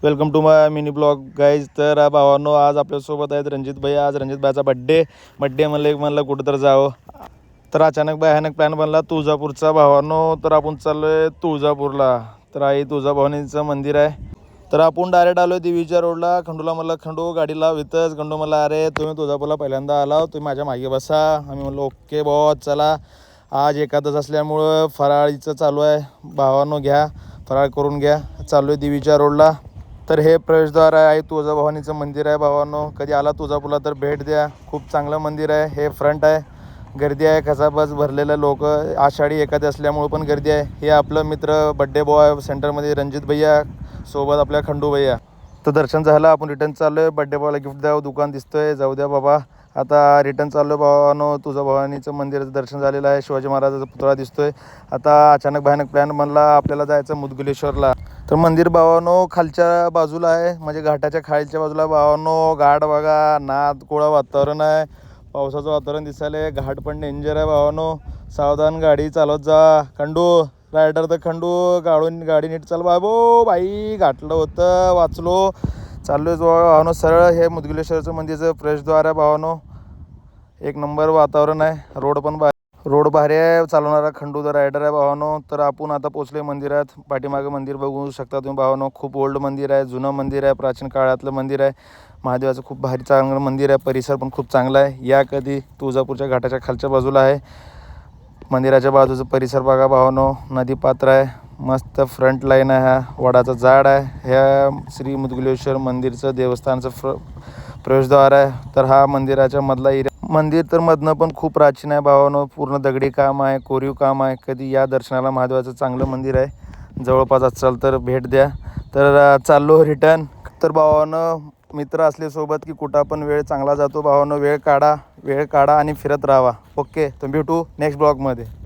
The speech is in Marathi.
Welcome to my mini blog guys. तर भावांनो, आज आपल्यासोबत आहेत रणजित भाई. आज रणजित भाईचा बड्डे म्हणलं कुठं तर जावं. तर अचानक भयानक प्लॅन बनला तुळजापूरचा भावांनो. तर आपण चाललो आहे तुळजापूरला. तर आई तुळजाभवानीचं मंदिर आहे. तर आपण डायरेक्ट आलो देवीच्या रोडला. खंडूला म्हणलं खंडू गाडी लाव इथंच. खंडू म्हणला अरे तुम्ही तुळजापूरला पहिल्यांदा आला, तुम्ही माझ्या मागे बसा. आम्ही म्हणलो ओके बॉस चला. आज एकादश असल्यामुळं फराळीचं चालू आहे. भावांनो घ्या फराळ करून घ्या. चालू आहे देवीच्या रोडला. तर हे प्रवेशद्वार आहे तुळजाभवानीचं मंदिर आहे भावांनो. कधी आला तुळजापूरला तर भेट द्या. खूप चांगलं मंदिर आहे. हे फ्रंट आहे. गर्दी आहे खचाबच भरलेलं लोक. आषाढी एखादी असल्यामुळं पण गर्दी आहे. हे आपलं मित्र बड्डे बॉय सेंटरमध्ये रणजित भैया सोबत आपल्या खंडू भैया. तर दर्शन झालं. आपण रिटर्न चाललो आहे. बड्डे बॉयला गिफ्ट द्यावं. दुकान दिसतोय जाऊ द्या बाबा. आता रिटर्न चाललो आहे भावांनो. तुळजाभवानीचं मंदिराचं दर्शन झालेलं आहे. शिवाजी महाराजाचा पुतळा दिसतोय. आता अचानक भयानक प्लॅन बनला आपल्याला जायचं मुदगलेश्वरला. तर मंदिर भावांनो खालच्या बाजूला आहे, म्हणजे घाटाच्या खालच्या बाजूला भावांनो. घाट बघा, नाद कोळा वातावरण आहे. पावसाचं वातावरण दिसायला आहे. घाट पण डेंजर आहे भावांनो. सावधान गाडी चालवत जा. खंडू रायडर तर खंडू गाडी नीट चाल बाबो. बाई घाटलं होतं वाचलो. चाललोय भावांनो सरळ. हे मुदगलेश्वरचं मंदिरचं प्रवेशद्वार आहे भावांनो. एक नंबर वातावरण आहे. रोड भारी आहे. चालवणारा खंडू द रायडर आहे भावांनो. तर आपण आता पोचले मंदिरात. पाठीमागे मंदिर बघू शकता तुम्ही भावांनो. खूप ओल्ड मंदिर आहे, जुनं मंदिर आहे, प्राचीन काळातलं मंदिर आहे. महादेवाचं खूप भारी चांगलं मंदिर आहे. परिसर पण खूप चांगला आहे. या कधी तुळजापूरच्या घाटाच्या खालच्या बाजूला आहे. मंदिराच्या बाजूचं परिसर बघा भावांनो. नदीपात्र आहे. मस्त फ्रंट लाईन आहे. हा वडाचं झाड आहे. ह्या श्री मुदगलेश्वर मंदिरचं देवस्थानचं प्रवेशद्वार आहे. तर हा मंदिराच्या मधला एरिया. मंदिर तर मधनं पण खूप प्राचीन आहे भावांनो. पूर्ण दगडी काम आहे, कोरीव काम आहे. कधी या दर्शनाला. महादेवाचं चांगलं मंदिर आहे. जवळपास असाल तर भेट द्या. तर चाललो रिटर्न. तर भावांनो मित्र असले सोबत की कुठं पण वेळ चांगला जातो भावांनो. वेळ काढा आणि फिरत राहावा. ओके तर भेटू नेक्स्ट ब्लॉगमध्ये.